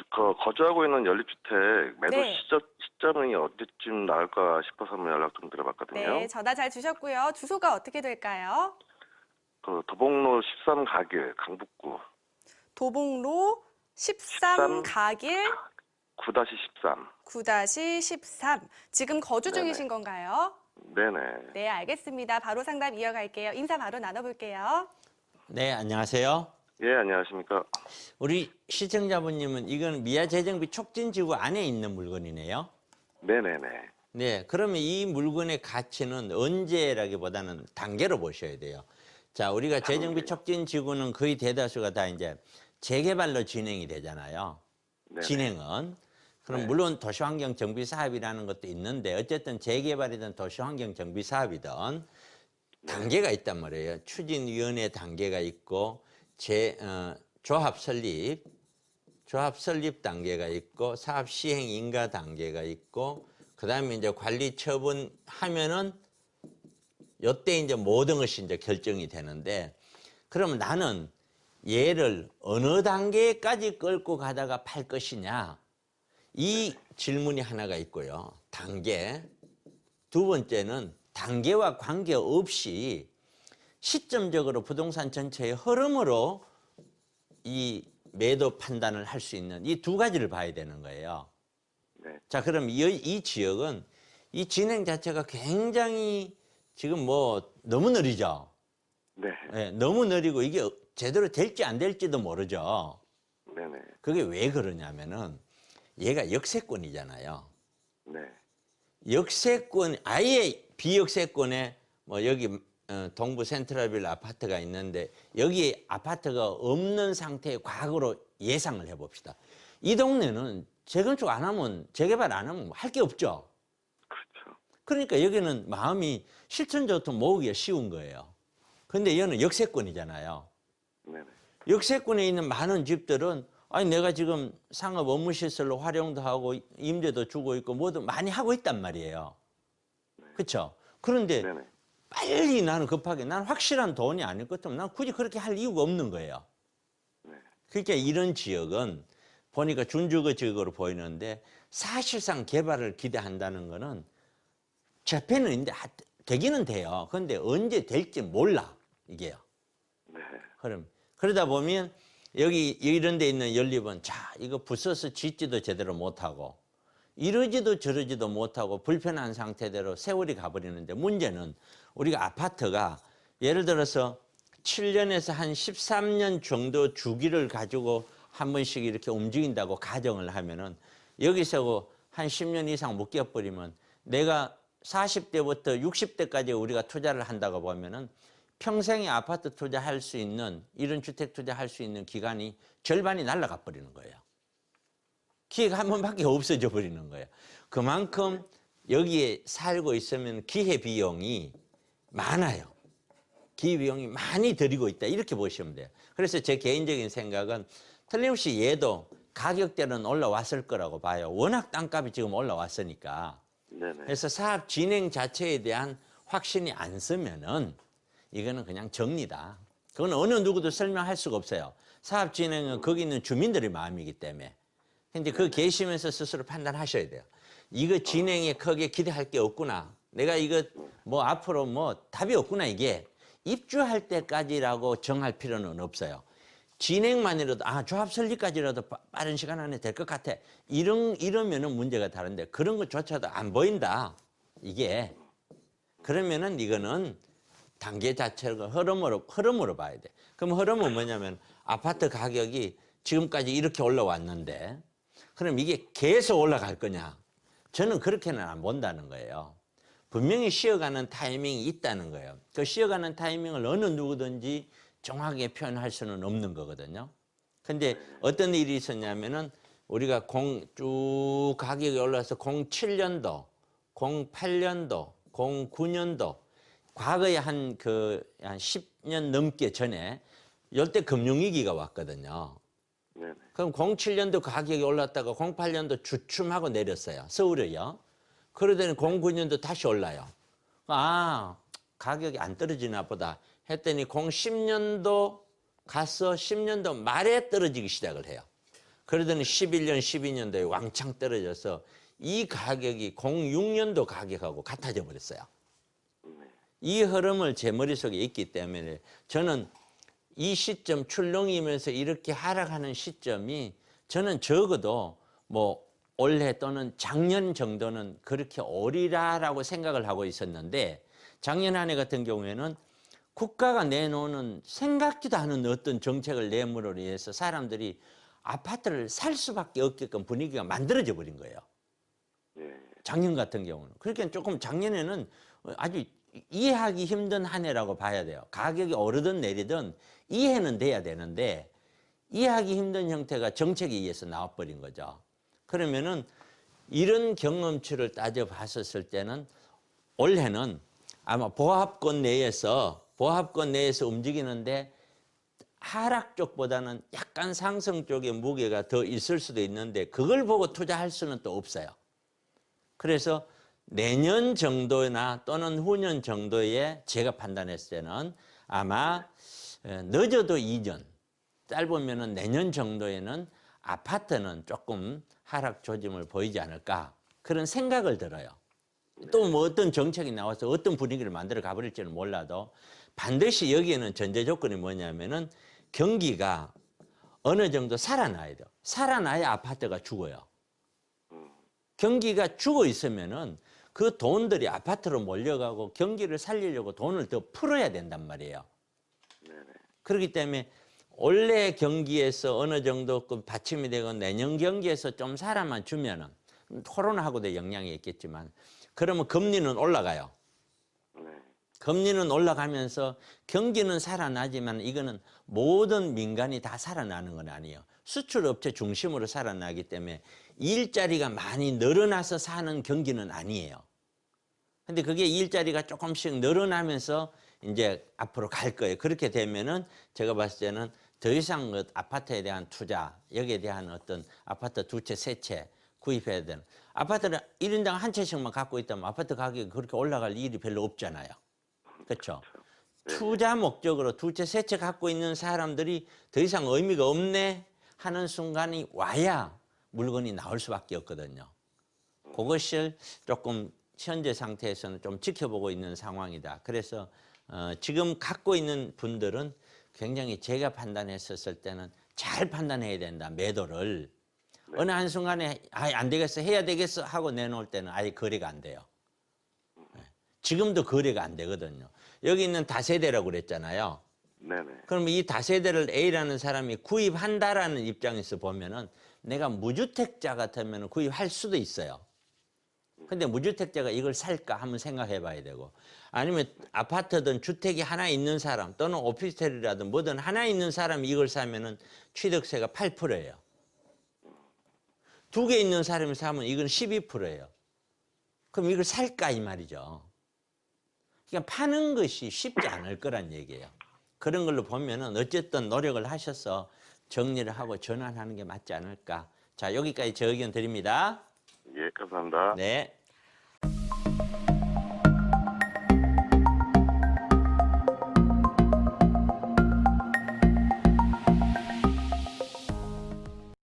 거주하고 있는 연립주택 매도 네. 시점이 언제쯤 나올까 싶어서 한번 연락 좀 드려봤거든요. 네, 전화 잘 주셨고요. 주소가 어떻게 될까요? 도봉로 13 가길 강북구 도봉로 13 가길 9-13. 9-13. 지금 거주 네네. 중이신 건가요? 네네. 네, 알겠습니다. 바로 상담 이어갈게요. 인사 바로 나눠볼게요. 네, 안녕하세요. 예, 안녕하십니까. 우리 시청자분님은 이건 미아재정비 촉진지구 안에 있는 물건이네요. 네네네. 네, 그러면 이 물건의 가치는 언제라기보다는 단계로 보셔야 돼요. 자, 우리가 재정비 촉진지구는 거의 대다수가 다 이제 재개발로 진행이 되잖아요. 네네. 진행은. 그럼 네. 물론 도시환경 정비 사업이라는 것도 있는데 어쨌든 재개발이든 도시환경 정비 사업이든 단계가 있단 말이에요. 추진위원회 단계가 있고 조합 설립 단계가 있고 사업 시행 인가 단계가 있고 그다음에 이제 관리 처분하면은 요때 이제 모든 것이 이제 결정이 되는데 그러면 나는 얘를 어느 단계까지 끌고 가다가 팔 것이냐 이 질문이 하나가 있고요. 단계. 두 번째는 단계와 관계없이 시점적으로 부동산 전체의 흐름으로 이 매도 판단을 할 수 있는 이 두 가지를 봐야 되는 거예요. 네. 자, 그럼 이 지역은 이 진행 자체가 굉장히 지금 뭐 너무 느리죠. 네. 네, 너무 느리고 이게 제대로 될지 안 될지도 모르죠. 네네. 그게 왜 그러냐면은 얘가 역세권이잖아요. 네. 역세권 아예 비역세권에 뭐 여기 동부 센트럴빌 아파트가 있는데 여기 아파트가 없는 상태의 과거로 예상을 해봅시다. 이 동네는 재건축 안 하면 재개발 안 하면 할 게 없죠. 그렇죠. 그러니까 여기는 마음이 실천적으로 모으기가 쉬운 거예요. 근데 얘는 역세권이잖아요. 네네. 역세권에 있는 많은 집들은 아니 내가 지금 상업 업무시설로 활용도 하고 임대도 주고 있고 뭐도 많이 하고 있단 말이에요. 그렇죠? 그런데 네네. 빨리 나는 급하게 난 확실한 돈이 아닐 것 같으면 난 굳이 그렇게 할 이유가 없는 거예요. 네. 그러니까 이런 지역은 보니까 준주거 지역으로 보이는데 사실상 개발을 기대한다는 거는 재패는 있는데 되기는 돼요. 그런데 언제 될지 몰라 이게요. 네. 그러다 보면 여기 이런 데 있는 연립은 자 이거 부숴서 짓지도 제대로 못하고 이러지도 저러지도 못하고 불편한 상태대로 세월이 가버리는데 문제는 우리가 아파트가 예를 들어서 7년에서 한 13년 정도 주기를 가지고 한 번씩 이렇게 움직인다고 가정을 하면은 여기서 한 10년 이상 묶여버리면 내가 40대부터 60대까지 우리가 투자를 한다고 보면은 평생에 아파트 투자할 수 있는 이런 주택 투자할 수 있는 기간이 절반이 날아가 버리는 거예요. 기회가 한 번밖에 없어져 버리는 거예요. 그만큼 여기에 살고 있으면 기회비용이 많아요. 기회비용이 많이 들이고 있다 이렇게 보시면 돼요. 그래서 제 개인적인 생각은 틀림없이 얘도 가격대는 올라왔을 거라고 봐요. 워낙 땅값이 지금 올라왔으니까. 네네. 그래서 사업 진행 자체에 대한 확신이 안 서면은 이거는 그냥 정리다. 그건 어느 누구도 설명할 수가 없어요. 사업 진행은 거기 있는 주민들의 마음이기 때문에. 근데 그 계시면서 스스로 판단하셔야 돼요. 이거 진행에 크게 기대할 게 없구나. 내가 이거 뭐 앞으로 뭐 답이 없구나 이게. 입주할 때까지라고 정할 필요는 없어요. 진행만이라도 조합 설립까지라도 빠른 시간 안에 될 것 같아. 이러면은 문제가 다른데 그런 것조차도 안 보인다. 이게. 그러면은 이거는 단계 자체가 흐름으로 봐야 돼. 그럼 흐름은 뭐냐면 아파트 가격이 지금까지 이렇게 올라왔는데 그럼 이게 계속 올라갈 거냐? 저는 그렇게는 안 본다는 거예요. 분명히 쉬어가는 타이밍이 있다는 거예요. 그 쉬어가는 타이밍을 어느 누구든지 정확하게 표현할 수는 없는 거거든요. 근데 어떤 일이 있었냐면은 우리가 쭉 가격이 올라서 07년도, 08년도, 09년도 과거에 한 10년 넘게 전에 이때 금융위기가 왔거든요. 네네. 그럼 07년도 가격이 올랐다가 08년도 주춤하고 내렸어요. 서울에요. 그러더니 09년도 다시 올라요. 가격이 안 떨어지나 보다 했더니 10년도 가서 10년도 말에 떨어지기 시작을 해요. 그러더니 11년, 12년도에 왕창 떨어져서 이 가격이 06년도 가격하고 같아져 버렸어요. 이 흐름을 제 머릿속에 있기 때문에 저는 이 시점 출렁이면서 이렇게 하락하는 시점이 저는 적어도 뭐 올해 또는 작년 정도는 그렇게 오리라라고 생각을 하고 있었는데 작년 한 해 같은 경우에는 국가가 내놓는 생각지도 않은 어떤 정책을 내므로 인해서 사람들이 아파트를 살 수밖에 없게끔 분위기가 만들어져 버린 거예요. 예. 작년 같은 경우는. 그러니까 조금 작년에는 아주 이해하기 힘든 한 해라고 봐야 돼요. 가격이 오르든 내리든 이해는 돼야 되는데 이해하기 힘든 형태가 정책에 의해서 나와버린 거죠. 그러면은 이런 경험치를 따져봤었을 때는 올해는 아마 보합권 내에서 움직이는데 하락 쪽보다는 약간 상승 쪽의 무게가 더 있을 수도 있는데 그걸 보고 투자할 수는 또 없어요. 그래서 내년 정도나 또는 후년 정도에 제가 판단했을 때는 아마 늦어도 2년, 짧으면 내년 정도에는 아파트는 조금 하락 조짐을 보이지 않을까 그런 생각을 들어요. 또 뭐 어떤 정책이 나와서 어떤 분위기를 만들어 가버릴지는 몰라도 반드시 여기에는 전제 조건이 뭐냐면은 경기가 어느 정도 살아나야 돼요. 살아나야 아파트가 죽어요. 경기가 죽어 있으면은 그 돈들이 아파트로 몰려가고 경기를 살리려고 돈을 더 풀어야 된단 말이에요. 그렇기 때문에 올해 경기에서 어느 정도 그 받침이 되고 내년 경기에서 좀 살아만 주면은 코로나하고도 영향이 있겠지만 그러면 금리는 올라가요. 금리는 올라가면서 경기는 살아나지만 이거는 모든 민간이 다 살아나는 건 아니에요. 수출업체 중심으로 살아나기 때문에 일자리가 많이 늘어나서 사는 경기는 아니에요. 근데 그게 일자리가 조금씩 늘어나면서 이제 앞으로 갈 거예요. 그렇게 되면은 제가 봤을 때는 더 이상 그 아파트에 대한 투자, 여기에 대한 어떤 아파트 두 채, 세 채 구입해야 되는. 아파트를 1인당 한 채씩만 갖고 있다면 아파트 가격이 그렇게 올라갈 일이 별로 없잖아요. 그렇죠? 투자 목적으로 두 채, 세 채 갖고 있는 사람들이 더 이상 의미가 없네 하는 순간이 와야 물건이 나올 수밖에 없거든요. 그것을 조금 현재 상태에서는 좀 지켜보고 있는 상황이다. 그래서 지금 갖고 있는 분들은 굉장히 제가 판단했었을 때는 잘 판단해야 된다. 매도를. 어느 한순간에 안 되겠어 해야 되겠어 하고 내놓을 때는 아예 거래가 안 돼요. 지금도 거래가 안 되거든요. 여기 있는 다세대라고 그랬잖아요. 네네. 그러면 이 다세대를 A라는 사람이 구입한다라는 입장에서 보면은 내가 무주택자 같으면 구입할 수도 있어요. 근데 무주택자가 이걸 살까 한번 생각해 봐야 되고 아니면 아파트든 주택이 하나 있는 사람 또는 오피스텔이라든 뭐든 하나 있는 사람이 이걸 사면은 취득세가 8%예요. 두 개 있는 사람이 사면 이건 12%예요. 그럼 이걸 살까 이 말이죠. 그러니까 파는 것이 쉽지 않을 거란 얘기예요. 그런 걸로 보면은 어쨌든 노력을 하셔서 정리를 하고 전환하는 게 맞지 않을까. 자, 여기까지 제 의견 드립니다. 예, 감사합니다. 네.